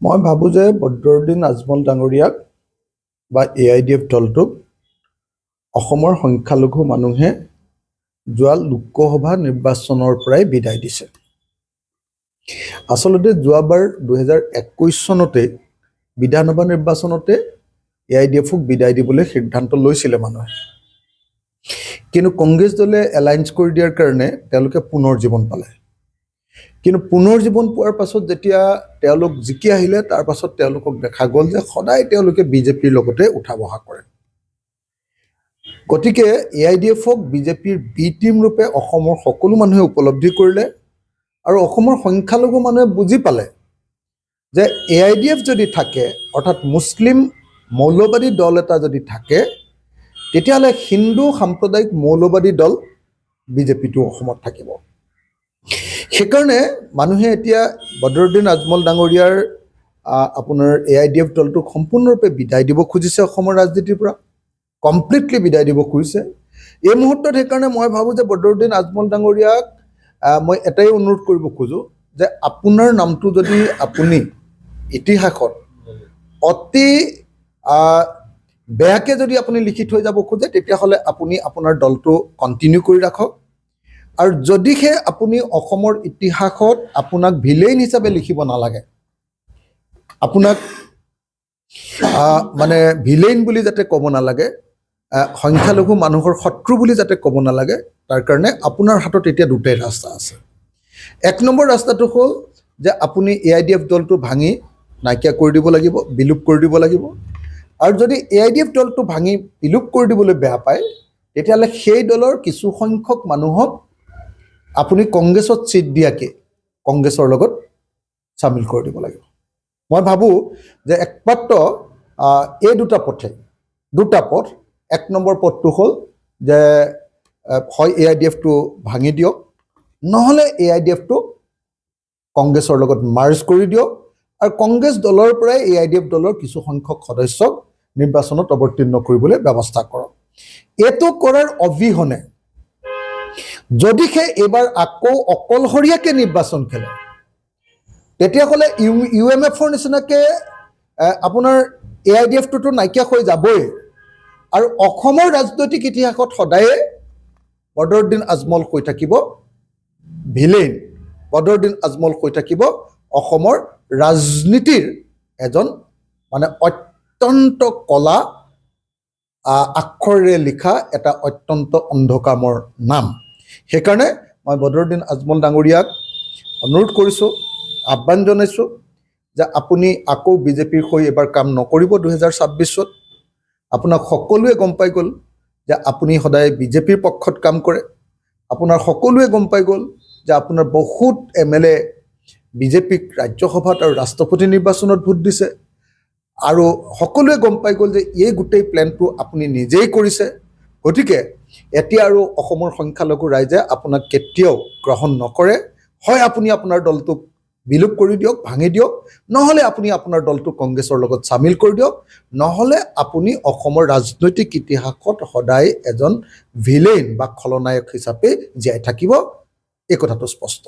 মই ভাবোঁ যে বদৰুদ্দিন আজমল ডাঙৰীয়াক বা AIDF দলটোক অসমৰ সংখ্যালঘু মানুহে যোৱা লোকসভা নিৰ্বাচনৰ পৰাই বিদায় দিছে। আচলতে যোৱাবাৰ 2021 চনতে বিধানসভা নিৰ্বাচনতে AIDFক বিদায় দিবলৈ সিদ্ধান্ত লৈছিলে মানুহে, কিন্তু কংগ্ৰেছ দলে এলায়েন্স কৰি দিয়াৰ কাৰণে তেওঁলোকে পুনৰ জীৱন পালে। কিন্তু পুনৰ জীৱন পোৱাৰ পাছত যেতিয়া তেওঁলোক জিকি আহিলে, তাৰ পাছত তেওঁলোকক দেখা গ'ল যে সদায় তেওঁলোকে বিজেপিৰ লগতে উঠা বহা কৰে। গতিকে AIDFক বিজেপিৰ বি টিম ৰূপে অসমৰ সকলো মানুহে উপলব্ধি কৰিলে আৰু অসমৰ সংখ্যালঘু মানুহে বুজি পালে যে AIDF যদি থাকে, অৰ্থাৎ মুছলিম মৌলবাদী দল এটা যদি থাকে, তেতিয়াহ'লে হিন্দু সাম্প্ৰদায়িক মৌলবাদী দল বিজেপিটো অসমত থাকিব। সেইকাৰণে মানুহে এতিয়া বদৰুদ্দিন আজমল ডাঙৰীয়াৰ আপোনাৰ AIDF দলটোক সম্পূৰ্ণৰূপে বিদায় দিব খুজিছে, অসমৰ ৰাজনীতিৰ পৰা কমপ্লিটলি বিদায় দিব খুজিছে। এই মুহূৰ্তত সেইকাৰণে মই ভাবোঁ যে বদৰুদ্দিন আজমল ডাঙৰীয়াক মই এটাই অনুৰোধ কৰিব খোজোঁ যে আপোনাৰ নামটো যদি আপুনি ইতিহাসত অতি বেয়াকৈ যদি আপুনি লিখি থৈ যাব খোজে, তেতিয়াহ'লে আপুনি আপোনাৰ দলটো কণ্টিনিউ কৰি ৰাখক। আৰু যদিহে আপুনি অসমৰ ইতিহাসত আপোনাক ভিলেইন হিচাপে লিখিব নালাগে, আপোনাক মানে ভিলেইন বুলি যাতে ক'ব নালাগে, সংখ্যালঘু মানুহৰ শত্ৰু বুলি যাতে ক'ব নালাগে, তাৰ কাৰণে আপোনাৰ হাতত এতিয়া দুটাই ৰাস্তা আছে। এক নম্বৰ ৰাস্তাটো হ'ল যে আপুনি AIDF দলটো ভাঙি নাইকিয়া কৰি দিব লাগিব, বিলুপ কৰি দিব লাগিব। আৰু যদি AIDF দলটো ভাঙি বিলুপ কৰি দিবলৈ বেয়া পায়, তেতিয়াহ'লে সেই দলৰ কিছু সংখ্যক মানুহক আপুনি কংগ্ৰেছত ছিট দিয়াকৈ কংগ্ৰেছৰ লগত চামিল কৰি দিব লাগিব। মই ভাবোঁ যে একমাত্ৰ এই দুটা পথ। এক নম্বৰ পথটো হ'ল যে হয় AIDFটো ভাঙি দিয়ক, নহ'লে AIDFটো কংগ্ৰেছৰ লগত মাৰ্জ কৰি দিয়ক আৰু কংগ্ৰেছ দলৰ পৰাই AIDF দলৰ কিছু সংখ্যক সদস্যক নিৰ্বাচনত অৱতীৰ্ণ কৰিবলৈ ব্যৱস্থা কৰক। এইটো কৰাৰ অবিহনে যদিহে এইবাৰ আকৌ অকলশৰীয়াকৈ নিৰ্বাচন খেলে, তেতিয়াহ'লে UMFৰ নিচিনাকৈ আপোনাৰ AIDFটোতো নাইকিয়া হৈ যাবই। আৰু অসমৰ ৰাজনৈতিক ইতিহাসত সদায়ে বদৰুদ্দিন আজমল হৈ থাকিব ভিলেইন, বদৰুদ্দিন আজমল হৈ থাকিব অসমৰ ৰাজনীতিৰ এজন মানে অত্যন্ত কলা আখৰেৰে লিখা এটা অত্যন্ত অন্ধকামৰ নাম। সেইকাৰণে মই বদৰুদ্দিন আজমল ডাঙৰীয়াক অনুৰোধ কৰিছোঁ, আহ্বান জনাইছোঁ যে আপুনি আকৌ বিজেপিৰ হৈ এবাৰ কাম নকৰিব 2026-ত। আপোনাক সকলোৱে গম পাই গ'ল যে আপুনি সদায় বিজেপিৰ পক্ষত কাম কৰে। আপোনাৰ সকলোৱে গম পাই গ'ল যে আপোনাৰ বহুত MLA বিজেপিক ৰাজ্যসভাত আৰু ৰাষ্ট্ৰপতি নিৰ্বাচনত ভোট দিছে। আৰু সকলোৱে গম পাই গ'ল যে এই গোটেই প্লেনটো আপুনি নিজেই কৰিছে। গতিকে এতিয়া আৰু অসমৰ সংখ্যালঘু ৰাইজে আপোনাক কেতিয়াও গ্ৰহণ নকৰে। হয় আপুনি আপোনাৰ দলটোক বিলুপ কৰি দিয়ক, ভাঙি দিয়ক, নহ'লে আপুনি আপোনাৰ দলটো কংগ্ৰেছৰ লগত চামিল কৰি দিয়ক, নহ'লে আপুনি অসমৰ ৰাজনৈতিক ইতিহাসত সদায় এজন ভিলেইন বা খলনায়ক হিচাপে জীয়াই থাকিব। এই কথাটো স্পষ্ট।